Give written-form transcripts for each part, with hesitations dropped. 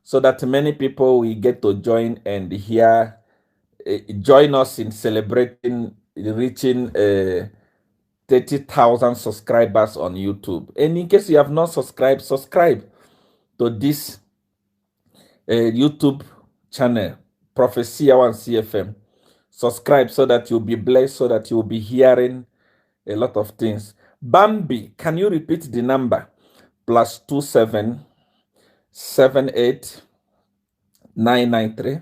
so that many people will get to join and hear, join us in celebrating reaching 30,000 subscribers on YouTube. And in case you have not subscribed, subscribe to this YouTube channel, Prophecy One CFM. Subscribe so that you'll be blessed, so that you'll be hearing a lot of things. Bambi, can you repeat the number? +27 78 993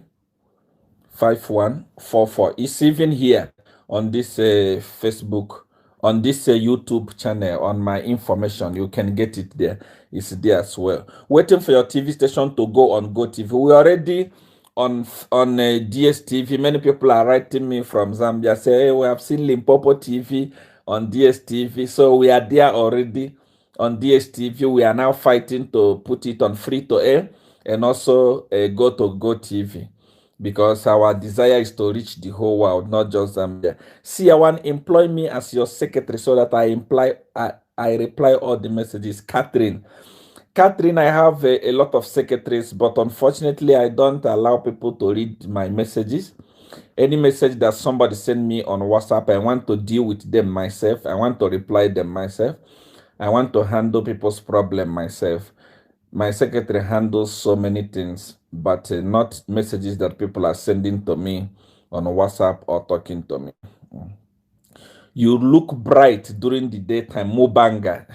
5144. It's even here on this Facebook, on this YouTube channel, on my information. You can get it there. It's there as well. Waiting for your TV station to go on Go TV. We already on DSTV. Many people are writing me from Zambia, say, hey, we have seen Limpopo TV on DSTV. So we are there already on DSTV. We are now fighting to put it on free to air and also go to Go TV, because our desire is to reach the whole world, not just Zambia. Seer One, employ me as your secretary so that I reply all the messages. Catherine, I have a lot of secretaries, but unfortunately, I don't allow people to read my messages. Any message that somebody send me on WhatsApp, I want to deal with them myself. I want to reply them myself. I want to handle people's problem myself. My secretary handles so many things, but not messages that people are sending to me on WhatsApp or talking to me. You look bright during the daytime, Mubanga.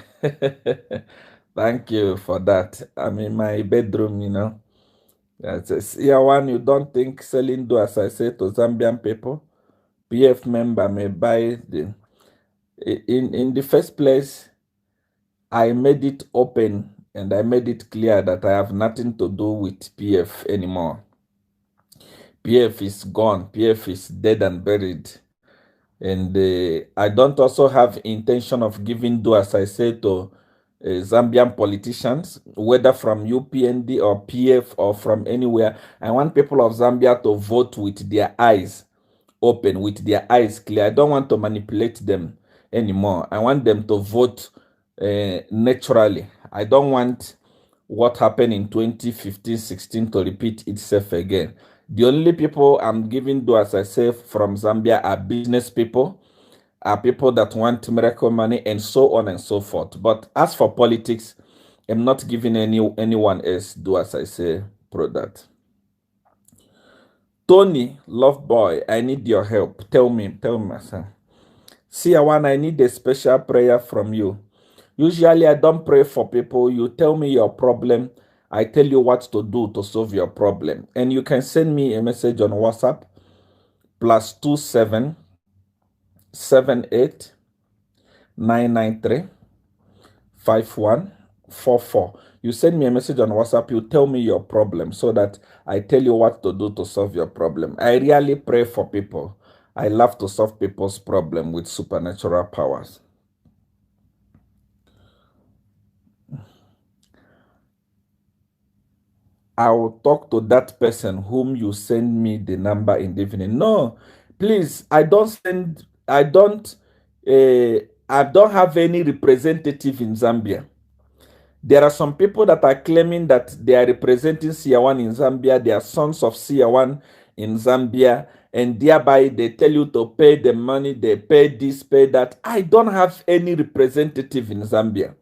Thank you for that. I'm in my bedroom, you know. Seer One, you don't think selling do, as I say to Zambian people, PF member may buy the... In the first place, I made it open and I made it clear that I have nothing to do with PF anymore. PF is gone. PF is dead and buried. And I don't also have intention of giving do, as I say, to Zambian politicians, whether from UPND or PF or from anywhere. I want people of Zambia to vote with their eyes open, with their eyes clear. I don't want to manipulate them anymore. I want them to vote naturally. I don't want what happened in 2015-16 to repeat itself again. The only people I'm giving to, as I say, from Zambia are business people, are people that want miracle money, and so on and so forth. But as for politics, I'm not giving anyone else do, as I say, product. Tony, love boy, I need your help. Tell me, my son. Seer One, I need a special prayer from you. Usually, I don't pray for people. You tell me your problem. I tell you what to do to solve your problem. And you can send me a message on WhatsApp, +27 78 993 5144. You send me a message on WhatsApp. You tell me your problem so that I tell you what to do to solve your problem. I really pray for people. I love to solve people's problem with supernatural powers. I will talk to that person whom you send me the number in the evening. No, please, I don't have any representative in Zambia. There are some people that are claiming that they are representing Seer One in Zambia. They are sons of Seer One in Zambia, and thereby they tell you to pay the money, they pay this, pay that. I don't have any representative in Zambia.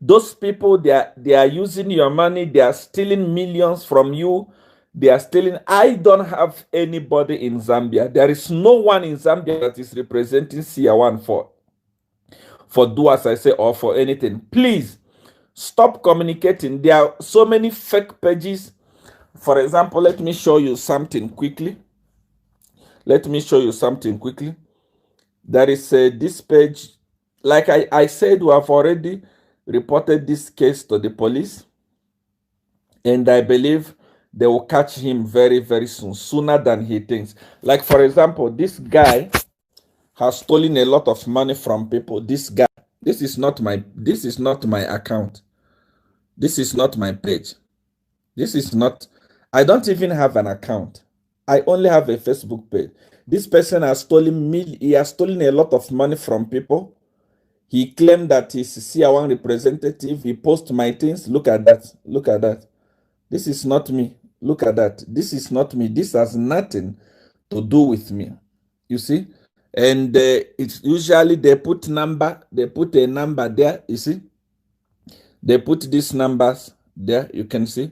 Those people, they are using your money. They are stealing millions from you. They are stealing. I don't have anybody in Zambia. There is no one in Zambia that is representing Seer One for do, as I say, or for anything. Please stop communicating. There are so many fake pages. For example, let me show you something quickly. Let me show you something quickly. There is this page. Like I said, we have already reported this case to the police, and I believe they will catch him very, very soon, sooner than he thinks. Like, for example, this guy has stolen a lot of money from people. This guy, this is not my account. This is not my page. This is not, I don't even have an account. I only have a Facebook page. This person has stolen a lot of money from people. He claimed that he's Seer One representative. He posts my things. Look at that. Look at that. This is not me. Look at that. This is not me. This has nothing to do with me. You see? And it's usually they put a number there, you see? They put these numbers there, you can see.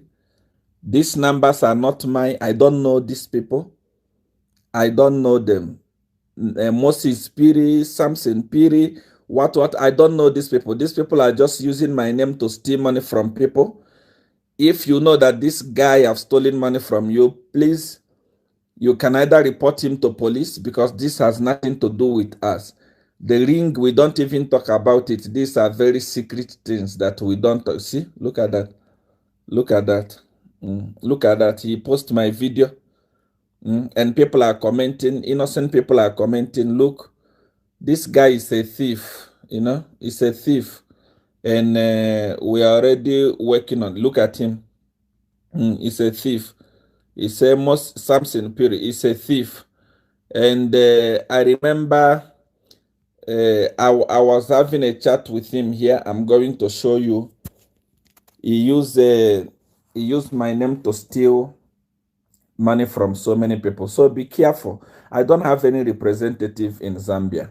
These numbers are not mine. I don't know these people. I don't know them. Moses Piri, Samson Piri, what, I don't know these people. These people are just using my name to steal money from people. If you know that this guy have stolen money from you, please, you can either report him to police because this has nothing to do with us. The ring, we don't even talk about it. These are very secret things that we don't talk. See, look at that. Look at that. Look at that. He posted my video. And people are commenting. Innocent people are commenting. Look, this guy is a thief. You know, he's a thief. And we are already working on. Look at him. He's a thief. He's a Samson Piri. He's a thief. And I remember I was having a chat with him here. I'm going to show you. He used my name to steal money from so many people. So be careful. I don't have any representative in Zambia.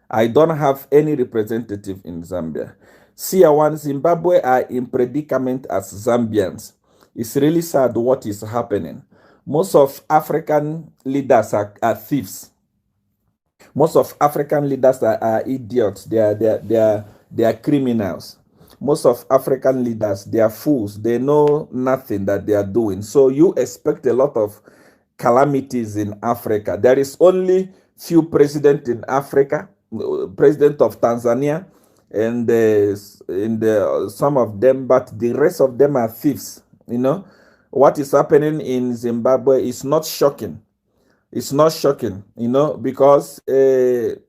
I don't have any representative in Zambia. Seer One, Zimbabwe are in predicament as Zambians. It's really sad what is happening. Most of African leaders are thieves. Most of African leaders are idiots. They are criminals. Most of African leaders, they are fools. They know nothing that they are doing. So you expect a lot of calamities in Africa. There is only few presidents in Africa, president of Tanzania, and some of them, but the rest of them are thieves. You know, what is happening in Zimbabwe is not shocking. It's not shocking, you know, because in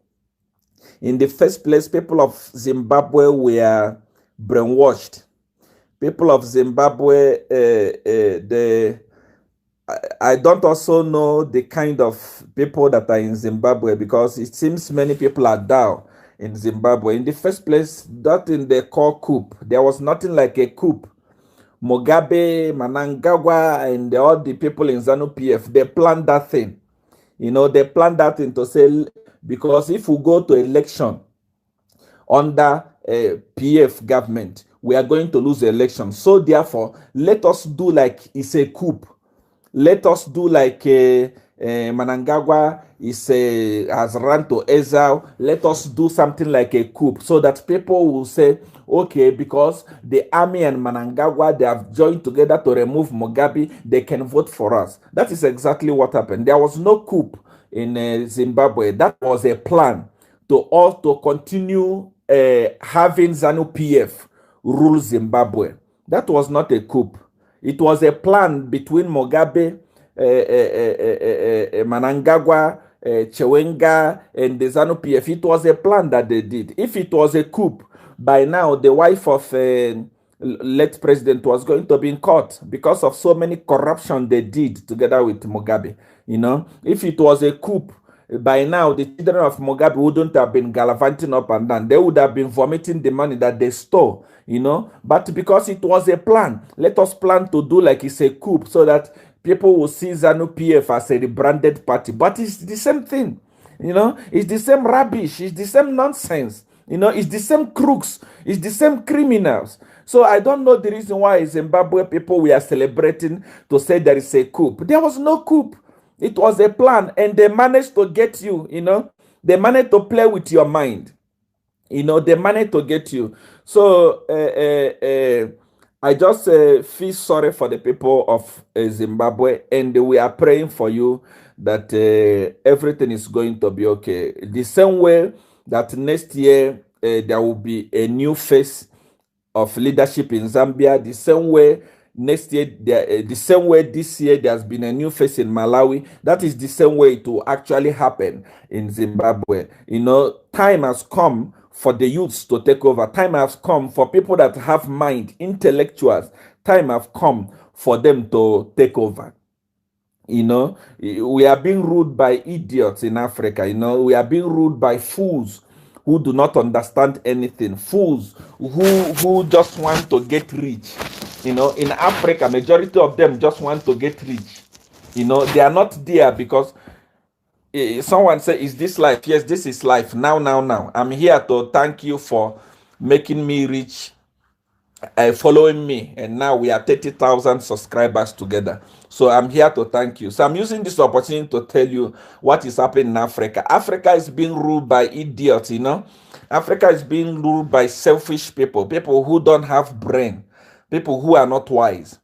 the first place, people of Zimbabwe were brainwashed. People of Zimbabwe, I don't also know the kind of people that are in Zimbabwe because it seems many people are down in Zimbabwe. In the first place, that in the call coup, there was nothing like a coup. Mugabe, Mnangagwa, and all the people in ZANU-PF, they planned that thing. You know, they planned that thing to say, because if we go to election under a PF government, we are going to lose the election. So therefore, let us do like it's a coup. Let us do like Mnangagwa has run to exile. Let us do something like a coup so that people will say, okay, because the army and Mnangagwa, they have joined together to remove Mugabe, they can vote for us. That is exactly what happened. There was no coup in Zimbabwe. That was a plan to continue having ZANU-PF rule Zimbabwe. That was not a coup. It was a plan between Mugabe, Mnangagwa, Chewenga, and the ZANU-PF. It was a plan that they did. If it was a coup, by now the wife of late president was going to be in court because of so many corruption they did together with Mugabe. You know, if it was a coup, by now the children of Mugabe wouldn't have been gallivanting up and down. They would have been vomiting the money that they stole, you know. But because it was a plan, let us plan to do like it's a coup so that people will see ZANU-PF as a rebranded party. But it's the same thing, you know. It's the same rubbish. It's the same nonsense. You know, it's the same crooks. It's the same criminals. So I don't know the reason why Zimbabwe people we are celebrating to say there is a coup. There was no coup. It was a plan, and they managed to get you, you know. They managed to play with your mind. You know, they managed to get you. So I just feel sorry for the people of Zimbabwe, and we are praying for you that everything is going to be okay. The same way that next year there will be a new face of leadership in Zambia, the same way next year, the same way this year there's been a new face in Malawi, that is the same way it will actually happen in Zimbabwe. You know, time has come for the youths to take over. Time has come for people that have mind, intellectuals. Time has come for them to take over. You know, we are being ruled by idiots in Africa. You know, we are being ruled by fools who do not understand anything. Fools who just want to get rich. You know, in Africa, majority of them just want to get rich. You know, they are not there because someone say, is this life? Yes, this is life. Now. I'm here to thank you for making me rich, following me, and now we are 30,000 subscribers together. So I'm here to thank you. So I'm using this opportunity to tell you what is happening in Africa. Africa is being ruled by idiots, you know. Africa is being ruled by selfish people, people who don't have brain, people who are not wise.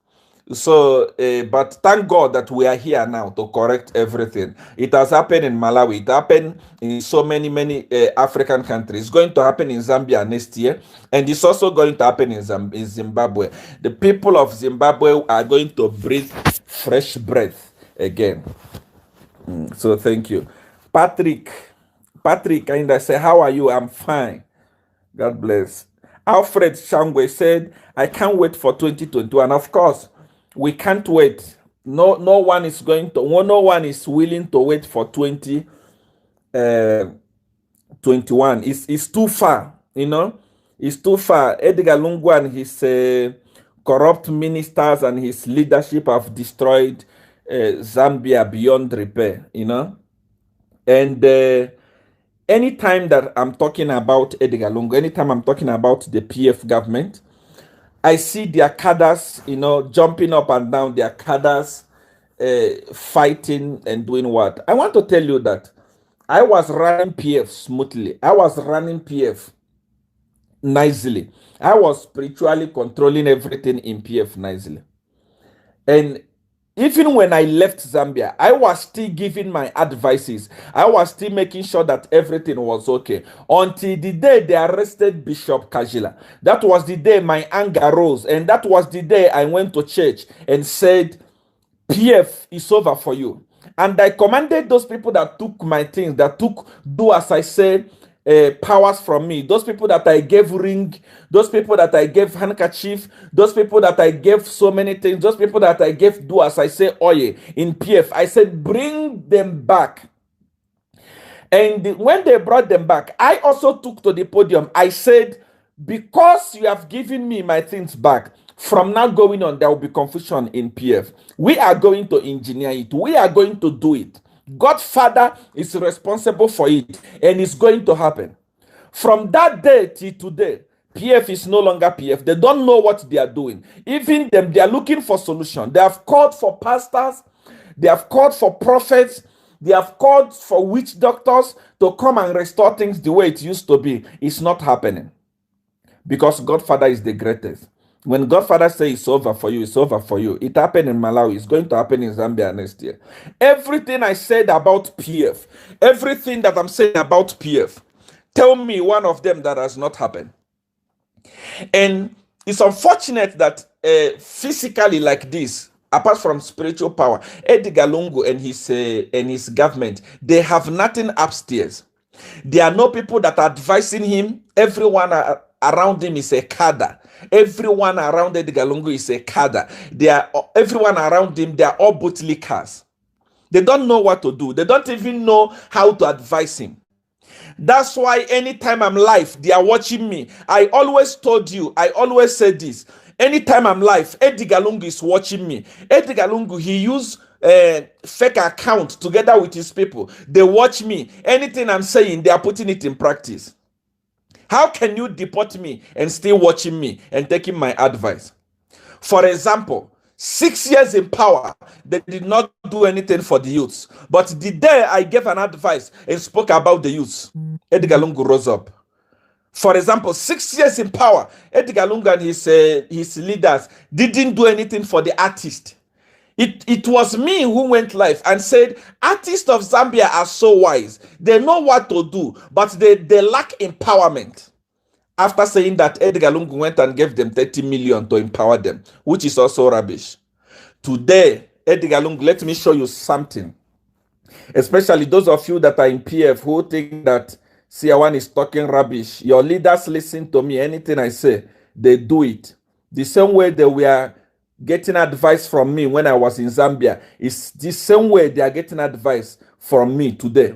So, but thank God that we are here now to correct everything. It has happened in Malawi. It happened in so many African countries. It's going to happen in Zambia next year, and it's also going to happen in Zimbabwe. The people of Zimbabwe are going to breathe fresh breath again. So thank you, Patrick. Patrick, and I say, how are you? I'm fine. God bless. Alfred Shangwe said, I can't wait for 2021. Of course, we can't wait. No one is going to, no one is willing to wait for 2021. It's too far, you know. It's too far. Edgar Lungu and his corrupt ministers and his leadership have destroyed Zambia beyond repair, you know. And anytime that I'm talking about Edgar Lungu, anytime I'm talking about the PF government, I see their cadres, you know, jumping up and down, their cadres fighting and doing what? I want to tell you that I was running PF smoothly. I was running PF nicely. I was spiritually controlling everything in PF nicely. And even when I left Zambia, I was still giving my advices. I was still making sure that everything was okay. Until the day they arrested Bishop Kajila. That was the day my anger rose. And that was the day I went to church and said, PF is over for you. And I commanded those people that took my things, that do as I said, powers from me, those people that I gave ring, those people that I gave handkerchief, those people that I gave so many things, those people that I gave do as I say oye in PF, I said bring them back. And when they brought them back, I also took to the podium. I said, because you have given me my things back, from now going on, there will be confusion in PF. We are going to engineer it. We are going to do it. Godfather is responsible for it, and it's going to happen. From that day till today, PF is no longer PF. They don't know what they are doing. Even them, they are looking for solution. They have called for pastors. They have called for prophets. They have called for witch doctors to come and restore things the way it used to be. It's not happening. Because Godfather is the greatest. When Godfather says it's over for you, it's over for you. It happened in Malawi. It's going to happen in Zambia next year. Everything I said about PF, everything that I'm saying about PF, tell me one of them that has not happened. And it's unfortunate that physically like this, apart from spiritual power, Edgar Lungu and his government, they have nothing upstairs. There are no people that are advising him. Everyone around him is a cadre. Everyone around Edgar Lungu is a cadre. Everyone around him, they are all bootlickers. They don't know what to do. They don't even know how to advise him. That's why anytime I'm live, they are watching me. I always told you, I always said this. Anytime I'm live, Edgar Lungu is watching me. Edgar Lungu, he used fake account together with his people. They watch me. Anything I'm saying, they are putting it in practice. How can you deport me and still watching me and taking my advice? For example, 6 years in power, they did not do anything for the youths. But the day I gave an advice and spoke about the youths, Edgar Lungu rose up. For example, 6 years in power, Edgar Lungu and his leaders didn't do anything for the artist. It was me who went live and said, artists of Zambia are so wise. They know what to do, but they lack empowerment. After saying that, Edgar Lungu went and gave them 30 million to empower them, which is also rubbish. Today, Edgar Lungu, let me show you something. Especially those of you that are in PF who think that Seer is talking rubbish. Your leaders listen to me. Anything I say, they do it. The same way they were getting advice from me when I was in Zambia, it's the same way they are getting advice from me today.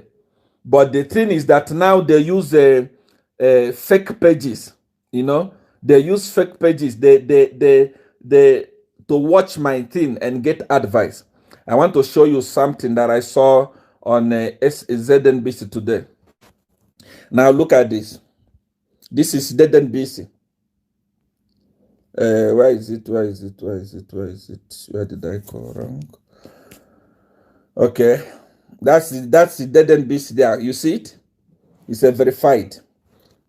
But the thing is that now they use fake pages, you know. They use fake pages. They to watch my thing and get advice. I want to show you something that I saw on ZNBC today. Now look at this. This is ZNBC. Where is it? Where is it? Where is it? Where is it? Where did I go wrong? Okay, that's the ZNBC there. You see it? It's a verified.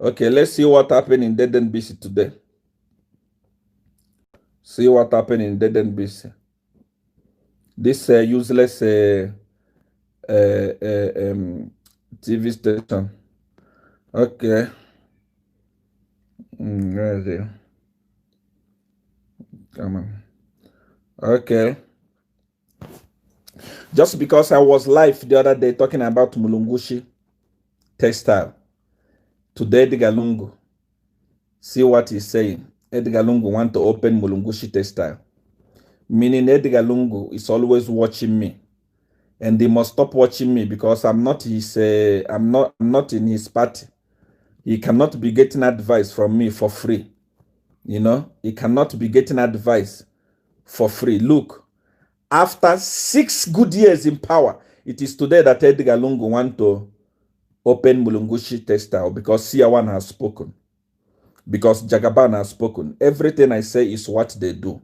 Okay, let's see what happened in ZNBC today. See what happened in ZNBC. This useless TV station. Okay. Where is it? Come on. Okay. Just because I was live the other day talking about Mulungushi textile, today Edgar Lungu, see what he's saying. Edgar Lungu want to open Mulungushi textile, meaning Edgar Lungu is always watching me, and they must stop watching me because I'm not his. I'm not in his party. He cannot be getting advice from me for free. You know, he cannot be getting advice for free. Look, after 6 good years in power, it is today that Edgar Lungu want to open Mulungushi textile because Siawan has spoken. Because Jagaban has spoken. Everything I say is what they do.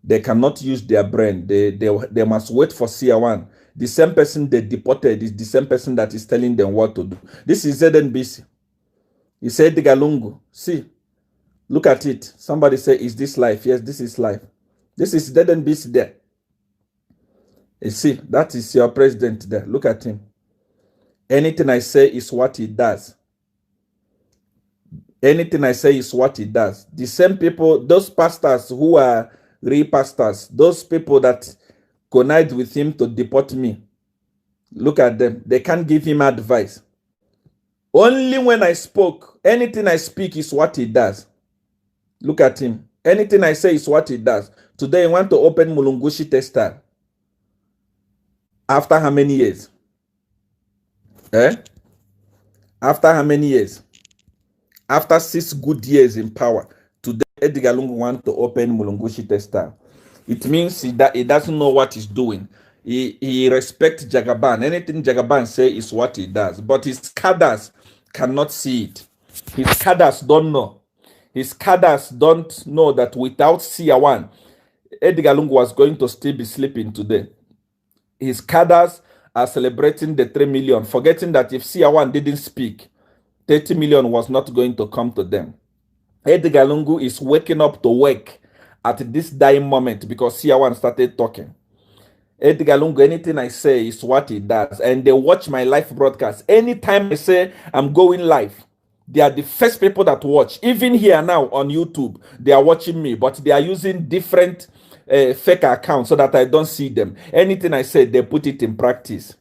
They cannot use their brain. They must wait for Siawan. The same person they deported is the same person that is telling them what to do. This is ZNBC. He said Edgar Lungu. See, look at it. Somebody say, is this life? Yes, this is life. This is ZNBC there. You see, that is your president there. Look at him. Anything I say is what he does. Anything I say is what he does. The same people, those pastors who are real pastors, those people that connive with him to deport me, look at them. They can't give him advice. Only when I spoke, anything I speak is what he does. Look at him. Anything I say is what he does. Today, I want to open Mulungushi textile. After how many years? After how many years? After 6 good years in power, today Edgar Lungu wants to open Mulungushi textile. It means that he doesn't know what he's doing. He respects Jagaban. Anything Jagaban say is what he does. But his cadres cannot see it. His cadres don't know. His cadres don't know that without Siawan, Edgar Lungu was going to still be sleeping today. His cadres are celebrating the 3 million, forgetting that if Siawan didn't speak, 30 million was not going to come to them. Edgar Lungu is waking up to work at this dying moment because Siawan started talking. Edgar Lungu, anything I say is what he does. And they watch my live broadcast. Anytime I say I'm going live, they are the first people that watch. Even here now on YouTube, they are watching me, but they are using different fake accounts so that I don't see them. Anything I say, they put it in practice.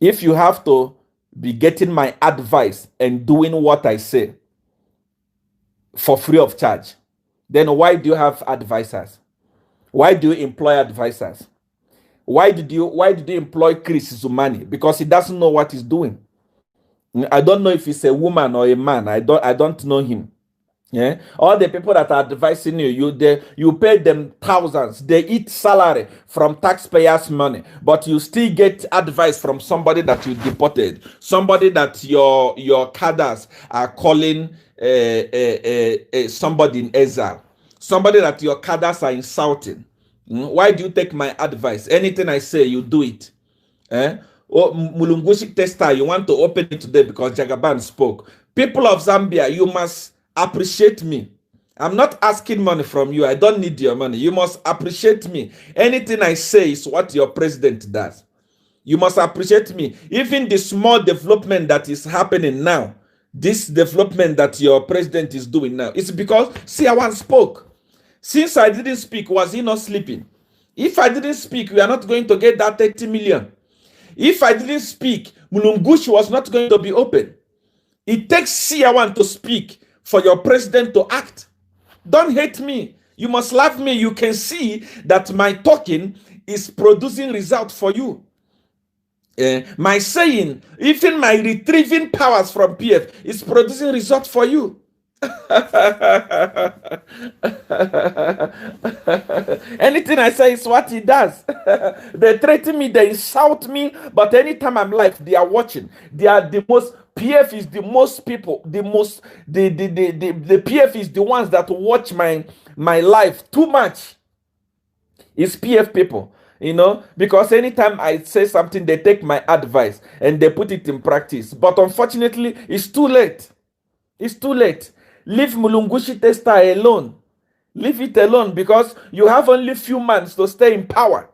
If you have to be getting my advice and doing what I say for free of charge, then why do you have advisors? Why do you employ advisors? Why did you employ Chris Zumani? Because he doesn't know what he's doing. I don't know if he's a woman or a man. I don't know him. Yeah, all the people that are advising you pay them thousands. They eat salary from taxpayers' money, but you still get advice from somebody that you deported, somebody that your cadres are calling somebody in exile, somebody that your cadres are insulting. Why do you take my advice? Anything I say, you do it. Oh, Mulungushi textile, you want to open it today because Jagaban spoke. People of Zambia, you must appreciate me. I'm not asking money from you. I don't need your money. You must appreciate me. Anything I say is what your president does. You must appreciate me. Even the small development that is happening now, this development that your president is doing now, it's because Siawan spoke. Since I didn't speak, was he not sleeping? If I didn't speak, we are not going to get that 30 million. If I didn't speak, Mulungushi was not going to be open. It takes Siawan to speak for your president to act. Don't hate me. You must love me. You can see that my talking is producing results for you. My saying, even my retrieving powers from PF is producing results for you. Anything I say is what he does. They threaten me, they insult me, but anytime I'm live, they are watching. They are the most. PF is the most people, the most the PF is the ones that watch my life too much. It's PF people, because anytime I say something, they take my advice and they put it in practice. But unfortunately, it's too late. It's too late. Leave Mulungushi Testa alone. Leave it alone, because you have only few months to stay in power.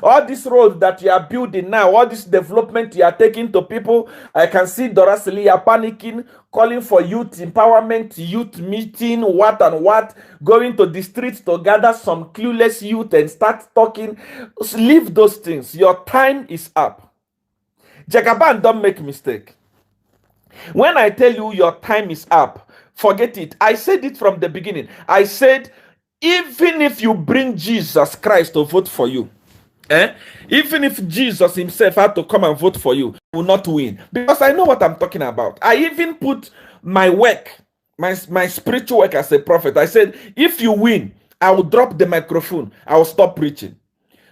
All this road that you are building now, all this development you are taking to people, I can see Dorasili panicking, calling for youth empowerment, youth meeting, what and what, going to the streets to gather some clueless youth and start talking. Leave those things. Your time is up. Jagaban, don't make mistake. When I tell you your time is up, forget it. I said it from the beginning. I said, even if you bring Jesus Christ to vote for you, even if Jesus himself had to come and vote for you, you will not win. Because I know what I'm talking about. I even put my work, my spiritual work as a prophet. I said, if you win, I will drop the microphone. I will stop preaching.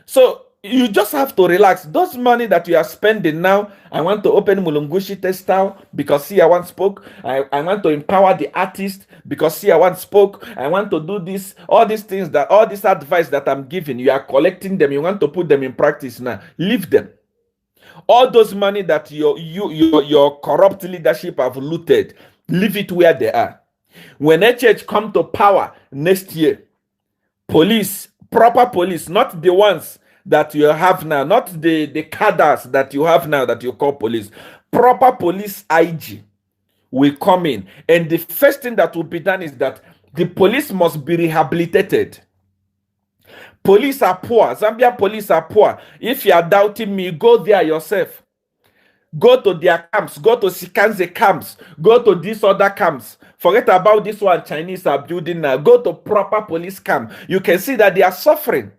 So you just have to relax. Those money that you are spending now, I want to open Mulungushi Textile because Seer once spoke. I want to empower the artist because Seer once spoke. I want to do this, all these things, all this advice that I'm giving, you are collecting them. You want to put them in practice now. Leave them. All those money that your corrupt leadership have looted, leave it where they are. When HH come to power next year, police, proper police, not the ones that you have now, not the cadres that you have now that you call police, proper police IG will come in. And the first thing that will be done is that the police must be rehabilitated. Police are poor. Zambia police are poor. If you are doubting me, go there yourself. Go to their camps. Go to Sikanze camps. Go to these other camps. Forget about this one Chinese are building now. Go to proper police camp. You can see that they are suffering.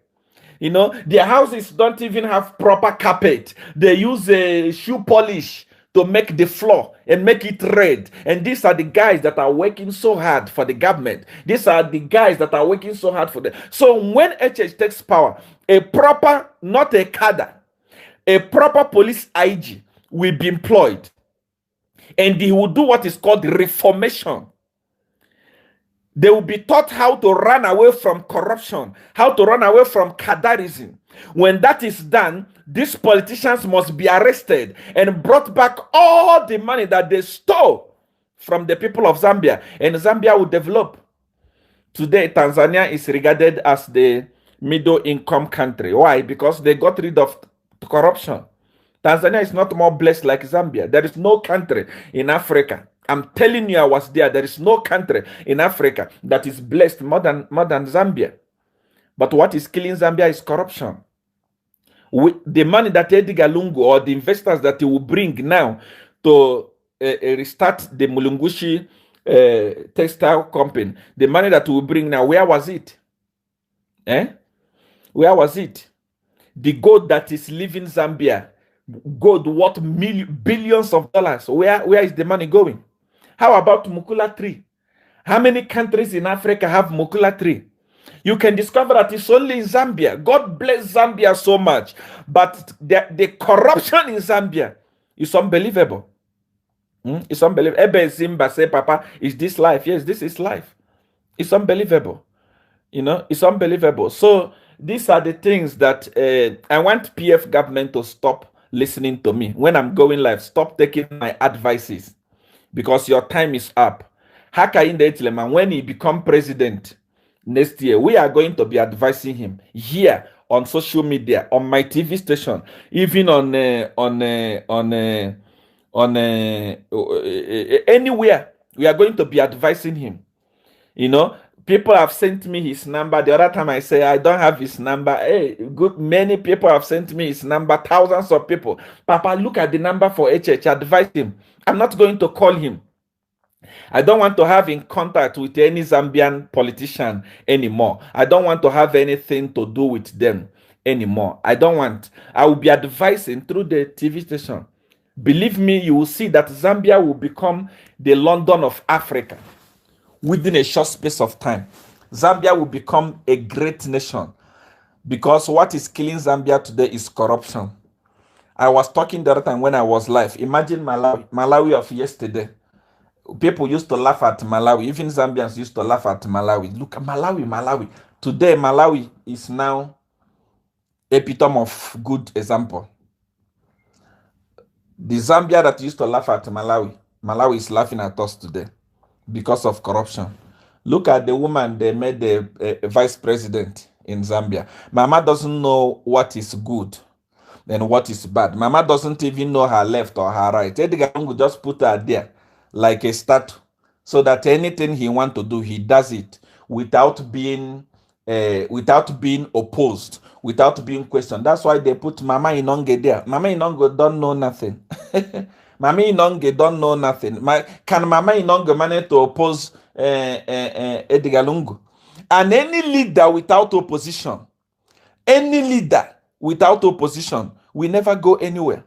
Their houses don't even have proper carpet. They use a shoe polish to make the floor and make it red. And these are the guys that are working so hard for the government. These are the guys that are working so hard for them. So when HH takes power, a proper, not a cadre, a proper police IG will be employed. And he will do what is called reformation. They will be taught how to run away from corruption, how to run away from cadreism. When that is done, these politicians must be arrested and brought back all the money that they stole from the people of Zambia, and Zambia will develop. Today, Tanzania is regarded as the middle-income country. Why? Because they got rid of corruption. Tanzania is not more blessed like Zambia. There is no country in Africa. I'm telling you, I was there. There is no country in Africa that is blessed more than Zambia. But what is killing Zambia is corruption. The money that Edgar Lungu or the investors that he will bring now to restart the Mulungushi textile company, the money that he will bring now, where was it? Where was it? The gold that is leaving Zambia, gold worth billions of dollars. Where is the money going? How about Mukula tree? How many countries in Africa have Mukula tree? You can discover that it's only in Zambia. God bless Zambia so much. But the corruption in Zambia is unbelievable. It's unbelievable. Ebe Zimba say, Papa, is this life? Yes, this is life. It's unbelievable. It's unbelievable. So these are the things that I want PF government to stop listening to me. When I'm going live, stop taking my advices. Because your time is up. Hakainde Hichilema, when he become president next year, we are going to be advising him here on social media, on my TV station, even on anywhere. We are going to be advising him. People have sent me his number. The other time I say I don't have his number. Hey, many people have sent me his number. Thousands of people. Papa, look at the number for HH. Advise him. I'm not going to call him. I don't want to have in contact with any Zambian politician anymore. I don't want to have anything to do with them anymore. I don't want. I will be advising through the TV station. Believe me, you will see that Zambia will become the London of Africa. within a short space of time. Zambia will become a great nation, because what is killing Zambia today is corruption. I was talking the other time when I was live. Imagine Malawi of yesterday. People used to laugh at Malawi. Even Zambians used to laugh at Malawi. Look at Malawi. Today, Malawi is now epitome of good example. The Zambia that used to laugh at Malawi is laughing at us today because of corruption. Look at the woman they made the vice president in Zambia. Mama doesn't know what is good and what is bad. Mama doesn't even know her left or her right. Edgar Lungu just put her there like a statue, so that anything he wants to do, he does it without being opposed, without being questioned. That's why they put Mama Inonge there. Mama Inonge don't know nothing. Mama Inonge don't know nothing. Can Mama Inonge manage to oppose Edgar Lungu? And any leader without opposition, we never go anywhere.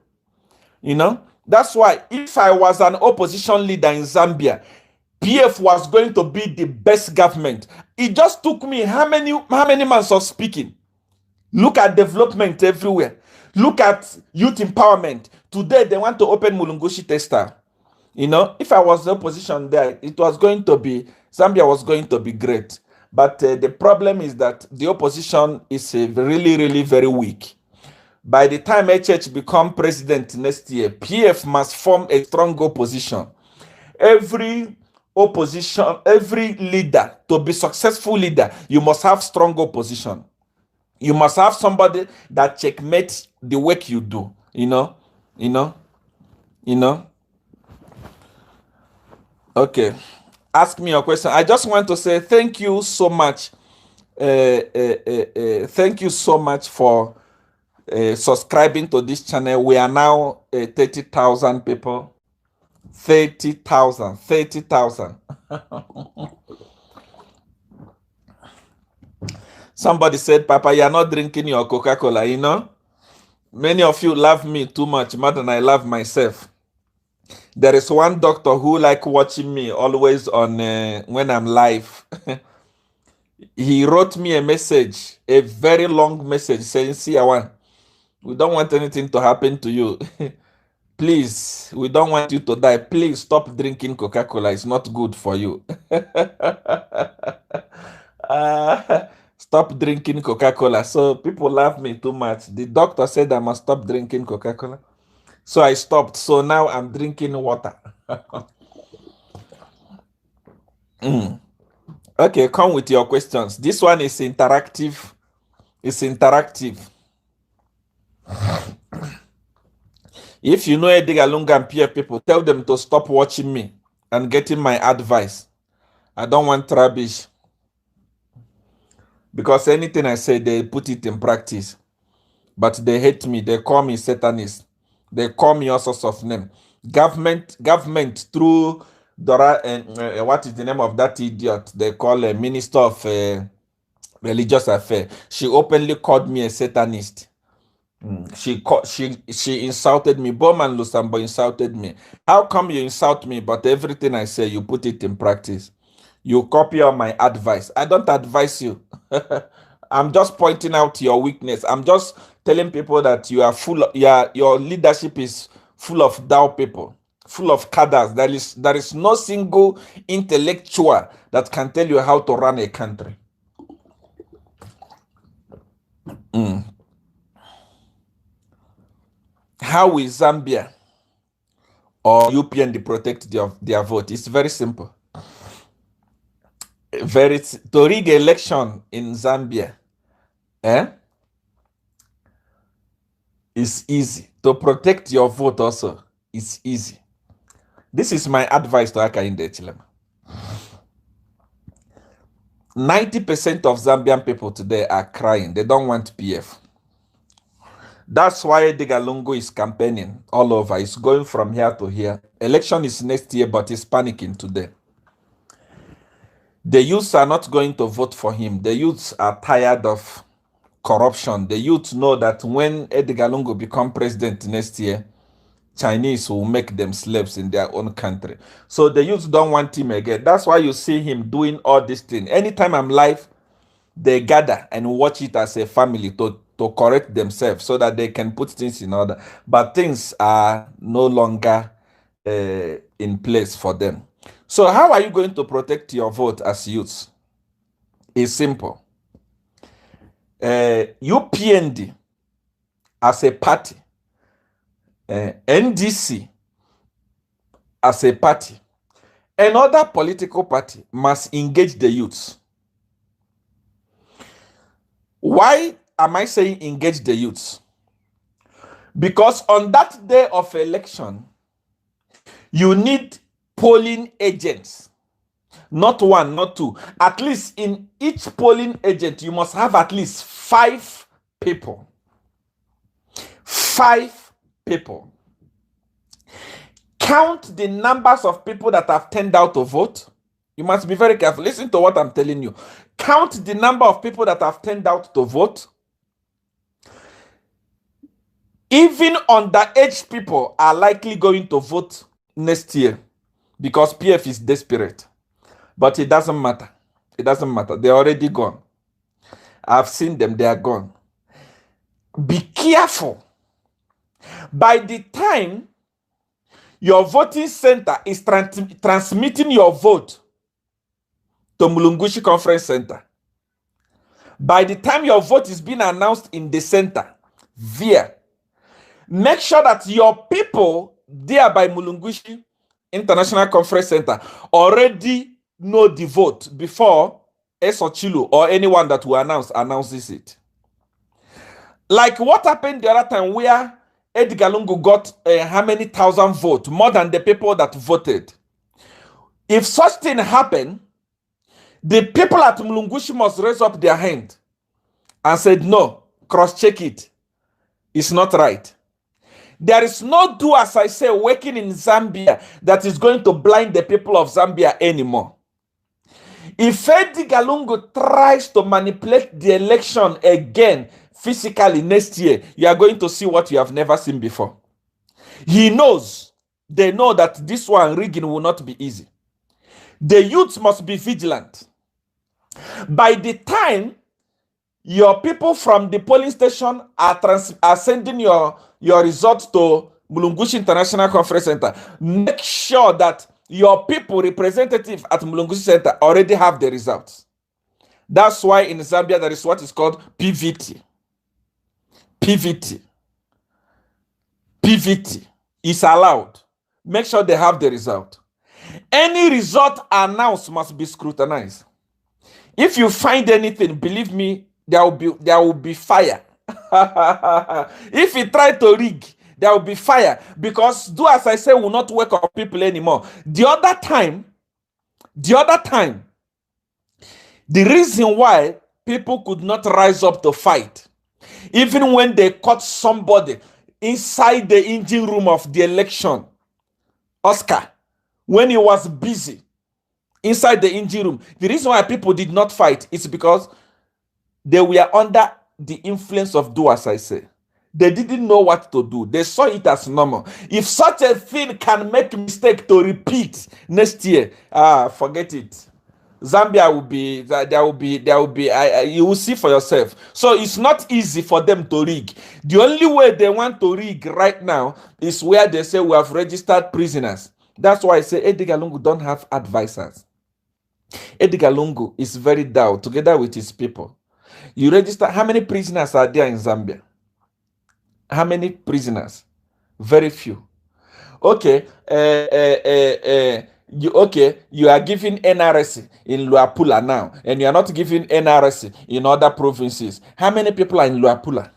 You know, that's why if I was an opposition leader in Zambia, PF was going to be the best government. It just took me how many months of speaking? Look at development everywhere. Look at youth empowerment. Today they want to open Mulungushi textile. You know, if I was the opposition there, it was going to be, Zambia was going to be great. But the problem is that the opposition is really, really very weak. By the time HH become president next year, PF must form a strong opposition. Every opposition, every leader, to be successful leader, you must have strong opposition. You must have somebody that checkmates the work you do. You know. Okay. Ask me your question. I just want to say thank you so much. Thank you so much for subscribing to this channel. We are now 30,000 people. 30,000. Somebody said, Papa, you are not drinking your Coca-Cola, you know? Many of you love me too much, more than I love myself. There is one doctor who like watching me always on when I'm live. He wrote me a message, a very long message saying, see, we don't want anything to happen to you. Please, we don't want you to die. Please stop drinking Coca-Cola. It's not good for you. Stop drinking Coca-Cola. So people love me too much. The doctor said I must stop drinking Coca-Cola. So I stopped. So now I'm drinking water. Okay, come with your questions. This one is interactive. It's interactive. If you know Edgar Lungu and PF people, tell them to stop watching me and getting my advice. I don't want rubbish. Because anything I say, they put it in practice. But they hate me. They call me Satanist. They call me all sorts of names. Government through Dora and what is the name of that idiot? They call a minister of religious affairs. She openly called me a Satanist. She insulted me. Bowman Lusambo insulted me. How come you insult me, but everything I say, you put it in practice? You copy all my advice. I don't advise you. I'm just pointing out your weakness. I'm just telling people that you are your leadership is full of dull people, full of cadres. There is no single intellectual that can tell you how to run a country. How will Zambia or UPND protect their vote? It's very simple. To rig election in Zambia, is easy. To protect your vote also is easy. This is my advice to Hakainde Hichilema. 90% of Zambian people today are crying. They don't want PF. That's why Edgar Lungu is campaigning all over. He's going from here to here. Election is next year, but he's panicking today. The youths are not going to vote for him. The youths are tired of corruption. The youths know that when Edgar Lungu becomes president next year, Chinese will make them slaves in their own country. So the youths don't want him again. That's why you see him doing all this thing. Anytime I'm live, they gather and watch it as a family to correct themselves so that they can put things in order. But things are no longer in place for them. So how are you going to protect your vote as youths? It's simple. UPND as a party, NDC as a party, another political party must engage the youths. Why am I saying engage the youths? Because on that day of election, you need polling agents. Not one, not two. At least in each polling agent, you must have at least 5 people. 5 people. Count the numbers of people that have turned out to vote. You must be very careful. Listen to what I'm telling you. Count the number of people that have turned out to vote. Even underage people are likely going to vote next year because PF is desperate. But it doesn't matter. It doesn't matter. They're already gone. I've seen them. They are gone. Be careful. By the time your voting center is transmitting your vote to Mulungushi Conference Center, by the time your vote is being announced in the center, make sure that your people there by Mulungushi International Conference Center already know the vote before Esochilu or anyone that will announces it. Like what happened the other time where Edgar Lungu got how many thousand votes, more than the people that voted. If such thing happen, the people at Mulungushi must raise up their hand and said, no, cross-check it. It's not right. There is no do as I say working in Zambia that is going to blind the people of Zambia anymore. If Edgar Lungu tries to manipulate the election again physically next year, you are going to see what you have never seen before. He knows, they know that this one rigging will not be easy. The youths must be vigilant. By the time your people from the polling station are sending your results to Mulungushi International Conference Center, make sure that your people, representative at Mulungushi Center, already have the results. That's why in Zambia there is what is called PVT. PVT is allowed. Make sure they have the result. Any result announced must be scrutinized. If you find anything, believe me, there will be fire. If you try to rig, there will be fire, because do as I say will not work on people anymore. The other time, the reason why people could not rise up to fight, even when they caught somebody inside the engine room of the election, Oscar, when he was busy inside the engine room, the reason why people did not fight is because they were under the influence of do as I say. They didn't know what to do. They saw it as normal. If such a thing can make mistake to repeat next year, forget it. Zambia will be, you will see for yourself. So it's not easy for them to rig. The only way they want to rig right now is where they say we have registered prisoners. That's why I say Edgar Lungu don't have advisors. Edgar Lungu is very down together with his people. You register, how many prisoners are there in Zambia? How many prisoners? Very few. Okay, you are giving NRC in Luapula now, and you are not giving NRC in other provinces. How many people are in Luapula?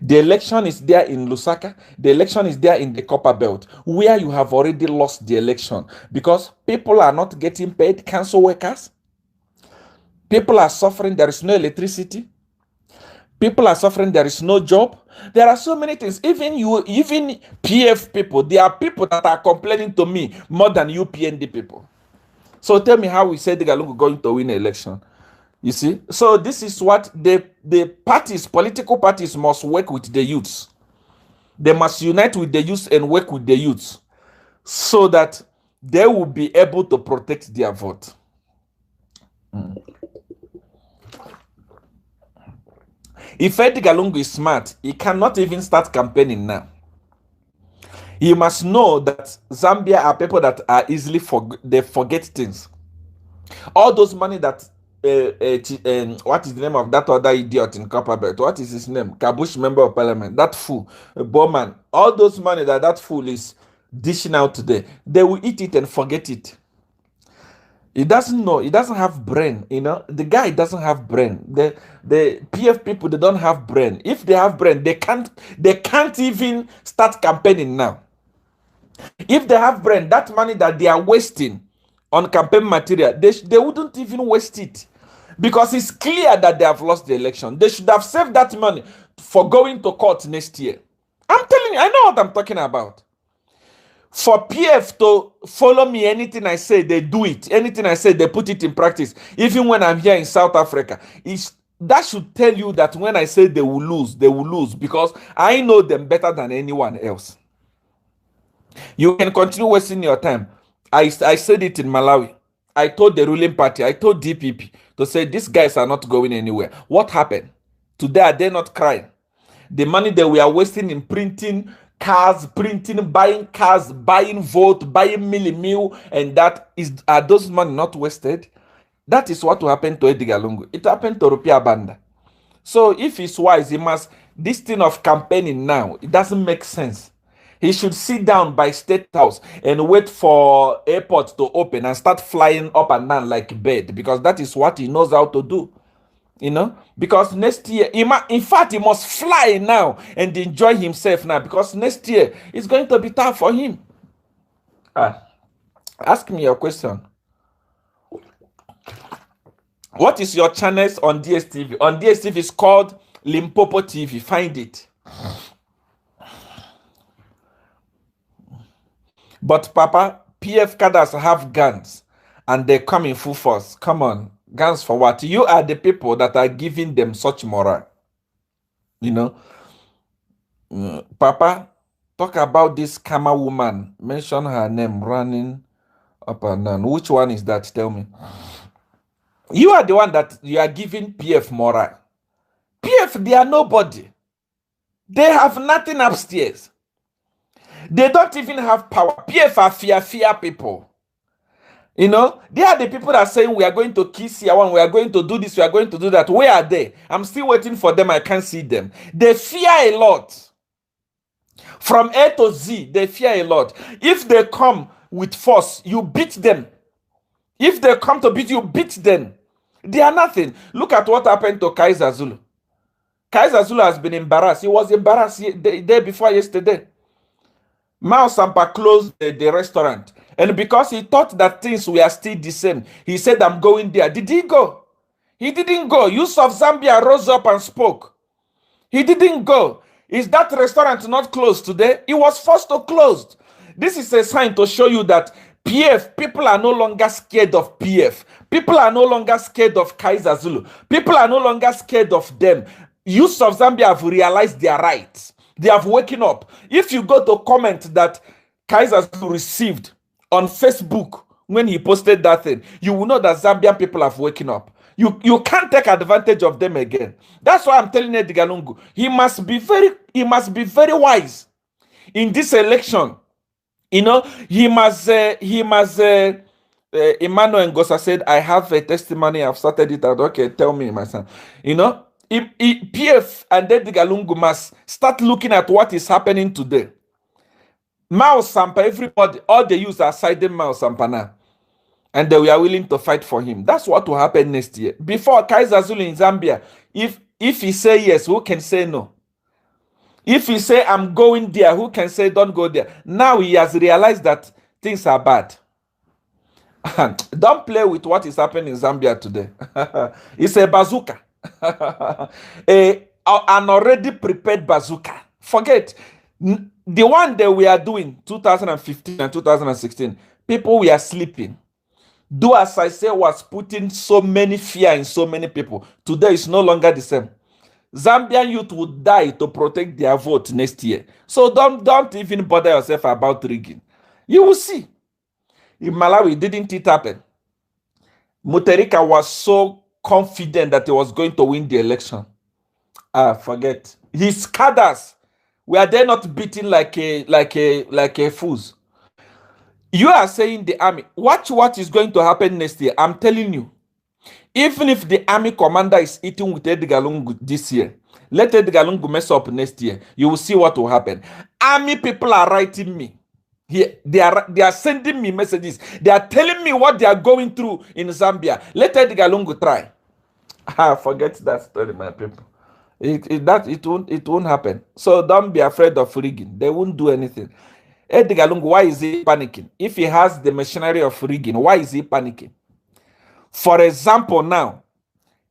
The election is there in Lusaka. The election is there in the Copper Belt, where you have already lost the election because people are not getting paid, council workers. People are suffering, there is no electricity. People are suffering, there is no job. There are so many things. Even PF people, there are people that are complaining to me more than UPND people. So tell me how we say the Galungu going to win an election. You see? So this is what the parties, political parties must work with the youths. They must unite with the youth and work with the youths so that they will be able to protect their vote. If Edgar Lungu is smart, he cannot even start campaigning now. He must know that Zambia are people that are easily they forget things. All those money that what is the name of that other idiot in Copperbelt? What is his name? Kabush member of parliament. That fool, Bowman. All those money that fool is dishing out today, they will eat it and forget it. He doesn't know. He doesn't have brain. You know, the guy doesn't have brain. The PF people, they don't have brain. If they have brain, they can't even start campaigning now. If they have brain, that money that they are wasting on campaign material, they wouldn't even waste it, because it's clear that they have lost the election. They should have saved that money for going to court next year. I'm telling you, I know what I'm talking about. For PF to follow me, anything I say, they do it. Anything I say, they put it in practice. Even when I'm here in South Africa, that should tell you that when I say they will lose, because I know them better than anyone else. You can continue wasting your time. I said it in Malawi. I told the ruling party, I told DPP to say these guys are not going anywhere. What happened? Today, are they not crying? The money that we are wasting in printing cars, buying cars, buying vote, buying meal, and are those money not wasted? That is what will happen to Edgar Lungu. It happened to Rupia Banda. So if he's wise, this thing of campaigning now, it doesn't make sense. He should sit down by State House and wait for airport to open and start flying up and down like a bird, because that is what he knows how to do. You know, because next year, in fact, he must fly now and enjoy himself now, because next year it's going to be tough for him. Ask me your question. What is your channels on DSTV? On DSTV, it's called Limpopo TV. Find it. But Papa, PF cadres have guns and they come in full force. Come on. Guns for what? You are the people that are giving them such morale. You know, Papa, talk about this Kama woman. Mention her name, running up and down. Which one is that? Tell me. You are the one that you are giving PF morale. PF, they are nobody. They have nothing upstairs. They don't even have power. PF are fear people. You know, they are the people that are saying we are going to kiss Yawan, we are going to do this, we are going to do that. Where are they? I'm still waiting for them. I can't see them. They fear a lot. From A to Z, they fear a lot. If they come with force, you beat them. If they come to beat you, beat them. They are nothing. Look at what happened to Kaiser Zulu. Kaiser Zulu has been embarrassed. He was embarrassed the day before yesterday. Mao Sampa closed the restaurant. And because he thought that things were still the same, he said, I'm going there. Did he go? He didn't go. Yusuf Zambia rose up and spoke. He didn't go. Is that restaurant not closed today? It was forced to close. This is a sign to show you that PF, people are no longer scared of PF. People are no longer scared of Kaiser Zulu. People are no longer scared of them. Yusuf Zambia have realized their rights. They have woken up. If you go to comment that Kaiser Zulu received on Facebook when he posted that thing, you will know that Zambian people have woken up. You can't take advantage of them again. That's why I'm telling Edgar Lungu, he must be very wise in this election. You know, Emmanuel Ngosa said, I have a testimony, I've started it out. Okay, tell me, my son. You know, PF and Edgar Lungu must start looking at what is happening today. Mao Sampa, everybody, all the youths are siding Mao Sampa now. And they were willing to fight for him. That's what will happen next year. Before Kaiser Zulu in Zambia, if he say yes, who can say no? If he say I'm going there, who can say don't go there? Now he has realized that things are bad. Don't play with what is happening in Zambia today. It's a bazooka. An already prepared bazooka. Forget. The one that we are doing, 2015 and 2016, people were sleeping. Do as I say was putting so many fear in so many people. Today is no longer the same. Zambian youth would die to protect their vote next year. So don't even bother yourself about rigging. You will see. In Malawi, didn't it happen? Mutharika was so confident that he was going to win the election. Forget. His cadres were they not beaten like a fools. You are saying the army. Watch what is going to happen next year. I'm telling you. Even if the army commander is eating with Edgar Lungu this year, let Edgar Lungu mess up next year. You will see what will happen. Army people are writing me. Here, they are sending me messages. They are telling me what they are going through in Zambia. Let Edgar Lungu try. Forget that story, my people. It won't happen. So don't be afraid of rigging. They won't do anything. Edgar Lungu, why is he panicking? If he has the machinery of rigging, why is he panicking? For example, now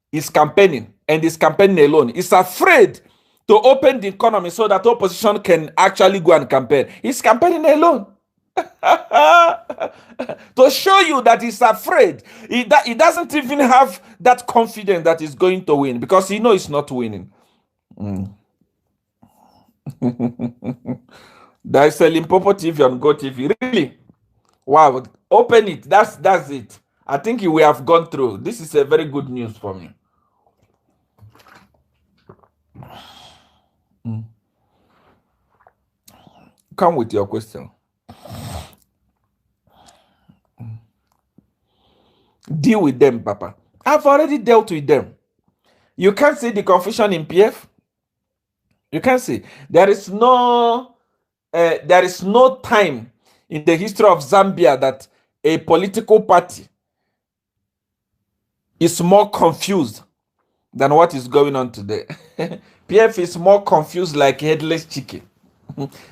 he's campaigning, and he's campaigning alone. He's afraid to open the economy so that opposition can actually go and campaign. He's campaigning alone. To show you that he's afraid. He doesn't even have that confidence that he's going to win, because he knows he's not winning. There's a Limpopo TV on Go TV. Really? Wow. Open it. That's it. I think we have gone through. This is a very good news for me. Come with your question. Deal with them, Papa. I've already dealt with them. You can't see the confusion in PF. You can't see. There is no time in the history of Zambia that a political party is more confused than what is going on today. PF is more confused like headless chicken.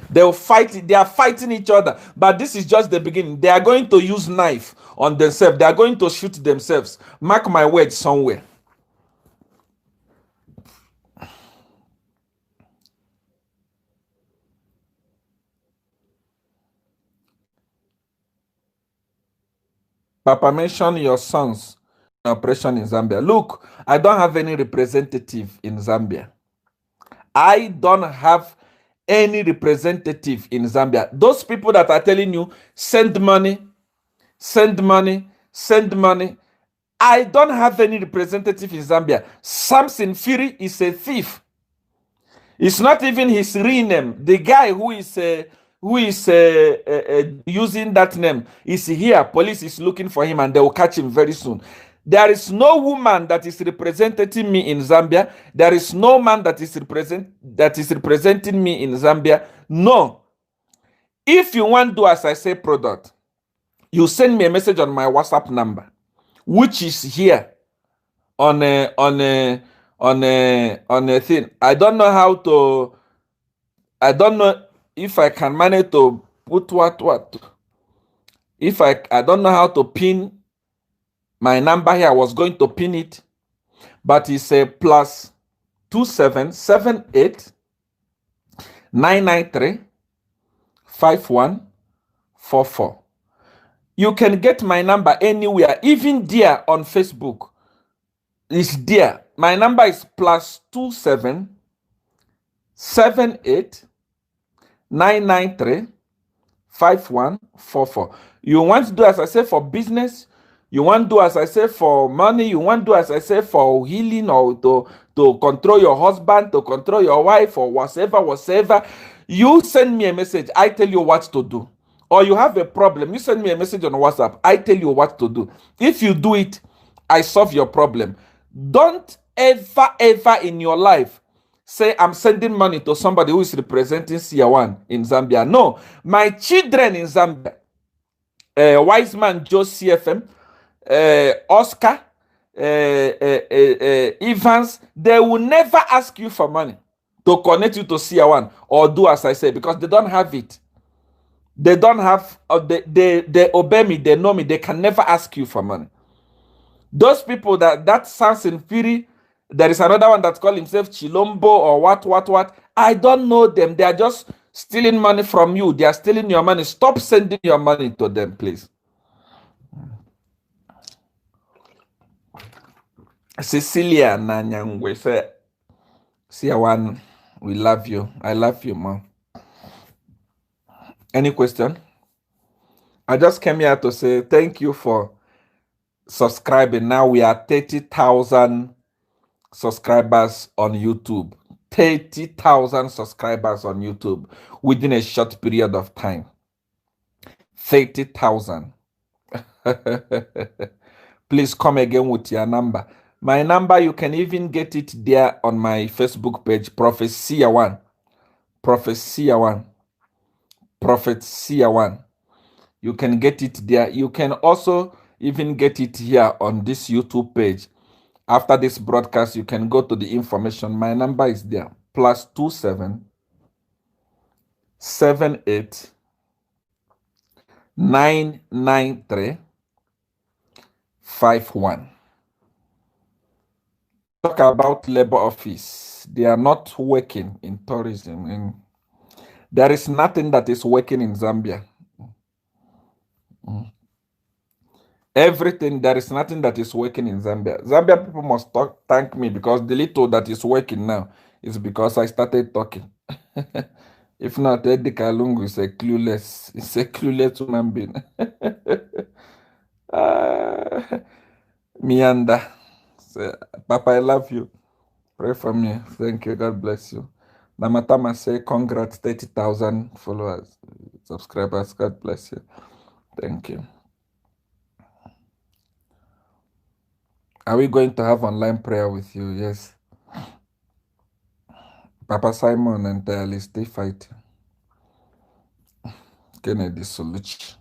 They'll fight. They are fighting each other, but this is just the beginning. They are going to use knife on themselves. They are going to shoot themselves. Mark my words somewhere. Papa, mention your sons in operation in Zambia. Look, I don't have any representative in Zambia. I don't have any representative in Zambia. Those people that are telling you, send money, send money, send money. I don't have any representative in Zambia. Samson Fury is a thief. It's not even his real name. The guy who is using that name is here. Police is looking for him and they will catch him very soon. There is no woman that is representing me in Zambia. There is no man that is representing me in Zambia. No. If you want to do as I say product, you send me a message on my WhatsApp number, which is here on a thing. I don't know how to. I don't know if I can manage to put what. If I don't know how to pin my number here. I was going to pin it, but it's a plus 2778 993 5144. You can get my number anywhere, even there on Facebook. It's there. My number is plus 2778 993 5144. You want to do as I say for business, you want to do as I say for money, you want to do as I say for healing, or to control your husband, to control your wife, or whatever. You send me a message, I tell you what to do. Or you have a problem, you send me a message on WhatsApp, I tell you what to do. If you do it, I solve your problem. Don't ever in your life say I'm sending money to somebody who is representing Seer in Zambia. No, my children in Zambia, Wise Man Joe CFM, Oscar, Evans, they will never ask you for money to connect you to Seer or do as I say, because they don't have it. They don't have, they obey me, they know me, they can never ask you for money. Those people that sounds in fury. There is another one that calls himself Chilombo or what. I don't know them. They are just stealing money from you. They are stealing your money. Stop sending your money to them, please. Cecilia Nanyangwe said, Seer One, we love you. I love you, Mom. Any question? I just came here to say thank you for subscribing. Now we are 30,000 subscribers on YouTube. 30,000 subscribers on YouTube within a short period of time. 30,000. Please come again with your number. My number, you can even get it there on my Facebook page, Prophet Seer One. Prophet Seer One. Prophet Seer One. You can get it there. You can also even get it here on this YouTube page. After this broadcast, you can go to the information. My number is there. +27 78 993 51. Talk about labor office. They are not working in tourism. And there is nothing that is working in Zambia. Everything, there is nothing that is working in Zambia. Zambia people must thank me because the little that is working now is because I started talking. If not, Eddie Kalungu is a clueless, human being. Mianda, say, Papa, I love you. Pray for me. Thank you. God bless you. Namatama say, congrats, 30,000 followers, subscribers. God bless you. Thank you. Are we going to have online prayer with you? Yes. Papa Simon entirely stay fighting. Kennedy Soluch.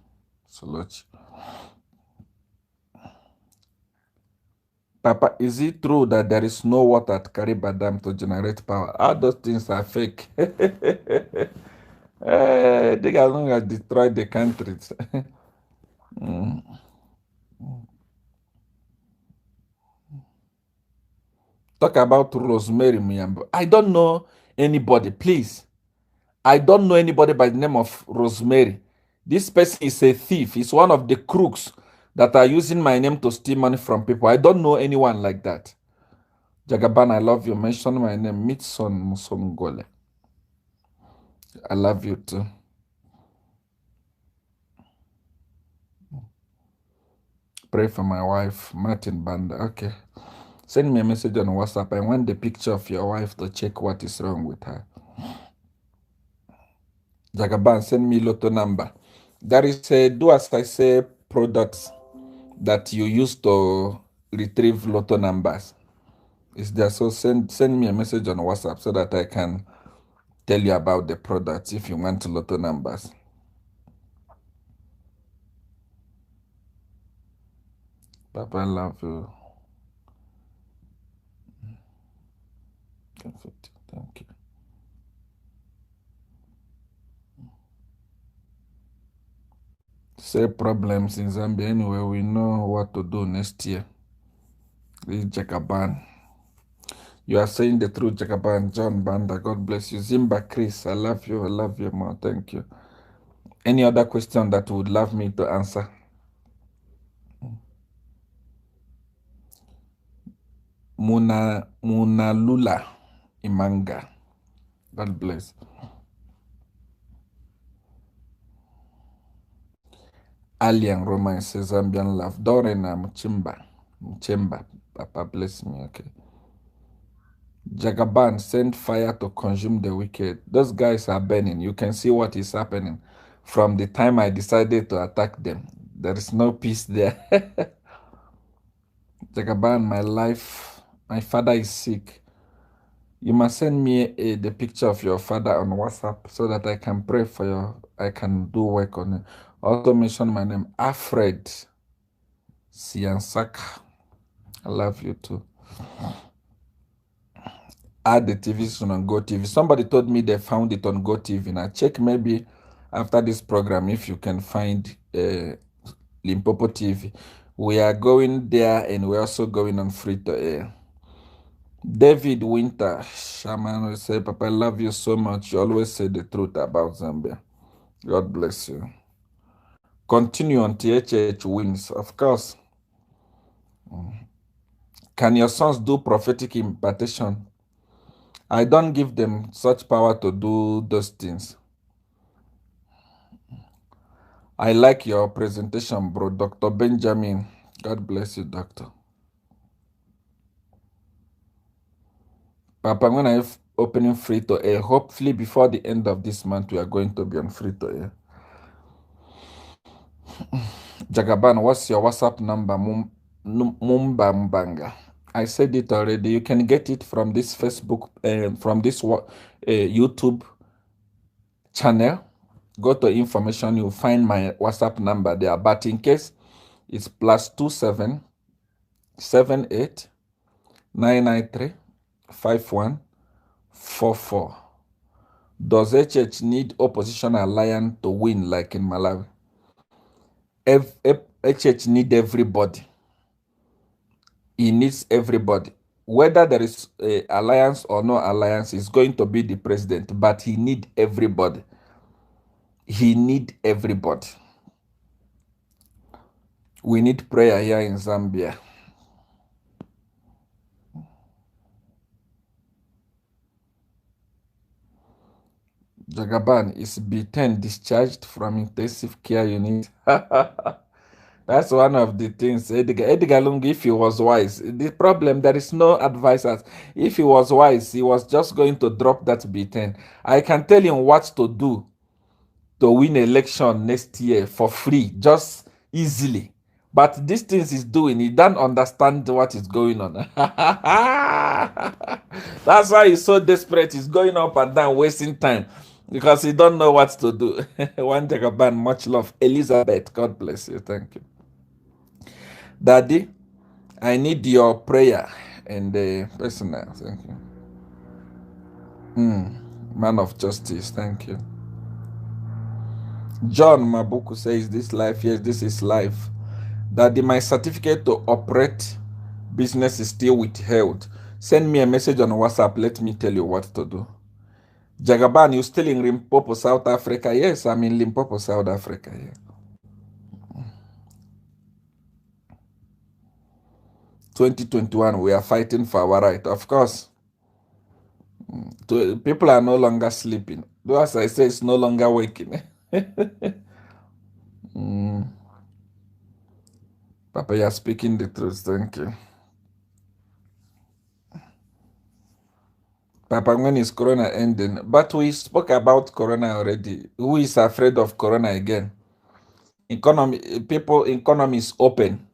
Papa, is it true that there is no water at Kariba Dam to generate power? All those things are fake. They are going to destroy the countries. Talk about Rosemary Miyambo. I don't know anybody, please. I don't know anybody by the name of Rosemary. This person is a thief. He's one of the crooks that are using my name to steal money from people. I don't know anyone like that. Jagaban, I love you. Mention my name, Mitson Musongole. I love you too. Pray for my wife, Martin Banda. Okay. Send me a message on WhatsApp. I want the picture of your wife to check what is wrong with her. Jagaban, send me lotto number. There is a do as I say products that you use to retrieve lotto numbers. Is there? So send me a message on WhatsApp so that I can tell you about the products if you want lotto numbers. Papa, I love you. Thank you. Say problems in Zambia. Anyway, we know what to do next year. This is Jagaban. You are saying the truth, Jagaban. John Banda, God bless you. Zimba Chris, I love you. I love you more. Thank you. Any other question that you would love me to answer? Munalula Imanga. God bless. Alien Romance says Zambian love. Dorena Mchemba. Papa bless me. Okay. Jagaban, send fire to consume the wicked. Those guys are burning. You can see what is happening from the time I decided to attack them. There is no peace there. Jagaban, my father is sick. You must send me the picture of your father on WhatsApp so that I can pray for you. I can do work on it. Also mention my name, Alfred Siansak. I love you too. Add the TV soon on GoTV. Somebody told me they found it on GoTV. Now check maybe after this program if you can find Limpopo TV. We are going there and we're also going on free to air. David Winter, Shaman will say, Papa, I love you so much. You always say the truth about Zambia. God bless you. Continue on THH wins, of course. Can your sons do prophetic impartation? I don't give them such power to do those things. I like your presentation, bro. Dr. Benjamin. God bless you, doctor. Papa, when I'm opening free to air, hopefully before the end of this month, we are going to be on free to air. Jagaban, what's your WhatsApp number? Mumba Mbanga. I said it already. You can get it from this Facebook, from this YouTube channel. Go to information, you'll find my WhatsApp number there. But in case it's +27 78 993 5144. Does HH need opposition alliance to win like in Malawi? HH need everybody. He needs everybody. Whether there is a alliance or no alliance, is going to be the president, but he need everybody. He need everybody. We need prayer here in Zambia. Jagaban is B10 discharged from intensive care unit. That's one of the things. Edgar Lungi, if he was wise, the problem, there is no advisors. If he was wise, he was just going to drop that B10. I can tell him what to do to win election next year for free, just easily. But these things he's doing, he don't understand what is going on. That's why he's so desperate. He's going up and down, wasting time, because he don't know what to do. One Jagaban, much love. Elizabeth, God bless you. Thank you. Daddy, I need your prayer and personal. Thank you. Man of justice, thank you. John Mabuku says, this life, yes, this is life. Daddy, my certificate to operate business is still withheld. Send me a message on WhatsApp. Let me tell you what to do. Jagaban, you still in Limpopo, South Africa? Yes, I'm in Limpopo, South Africa. Yeah. 2021, we are fighting for our right. Of course, people are no longer sleeping. Though, as I say, it's no longer waking. Papa, you are speaking the truth. Thank you. Papa, when is Corona ending? But we spoke about Corona already. Who is afraid of Corona again? Economy is open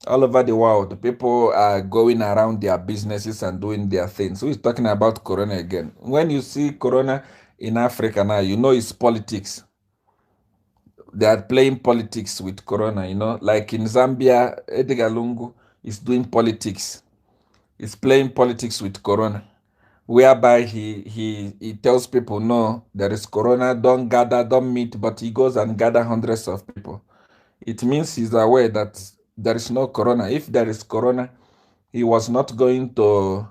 all over the world. People are going around their businesses and doing their things. Who is talking about Corona again? When you see Corona in Africa now, you know it's politics. They are playing politics with Corona, you know. Like in Zambia, Edgar Lungu is doing politics. He's playing politics with Corona, whereby he tells people, no, there is Corona, don't gather, don't meet, but he goes and gather hundreds of people. It means he's aware that there is no Corona. If there is Corona, he was not going to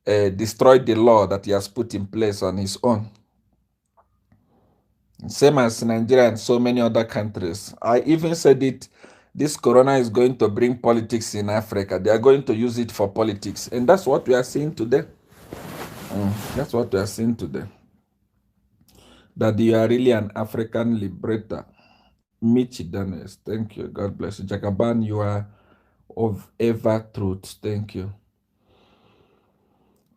destroy the law that he has put in place on his own. Same as Nigeria and so many other countries. I even said it, this Corona is going to bring politics in Africa. They are going to use it for politics. And that's what we are seeing today. That's what we are seeing today. That you are really an African liberator. Michi Danes, thank you. God bless you. Jagaban, you are of ever truth. Thank you.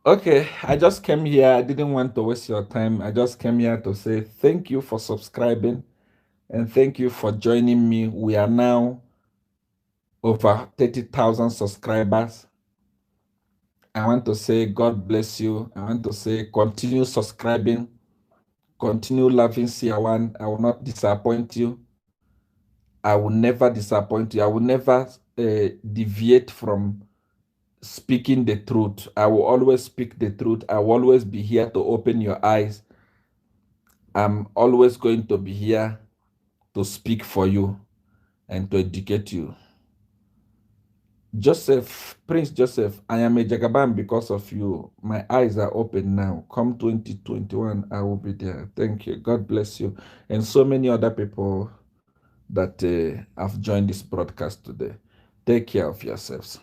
Okay, I just came here. I didn't want to waste your time. I just came here to say thank you for subscribing and thank you for joining me. We are now over 30,000 subscribers. I want to say God bless you. I want to say continue subscribing, continue loving Seer1. I will not disappoint you. I will never disappoint you. I will never deviate from speaking the truth. I will always speak the truth. I will always be here to open your eyes. I'm always going to be here to speak for you and to educate you. Joseph, Prince Joseph, I am a Jagaban because of you. My eyes are open now. Come 2021, I will be there. Thank you. God bless you. And so many other people that have joined this broadcast today. Take care of yourselves.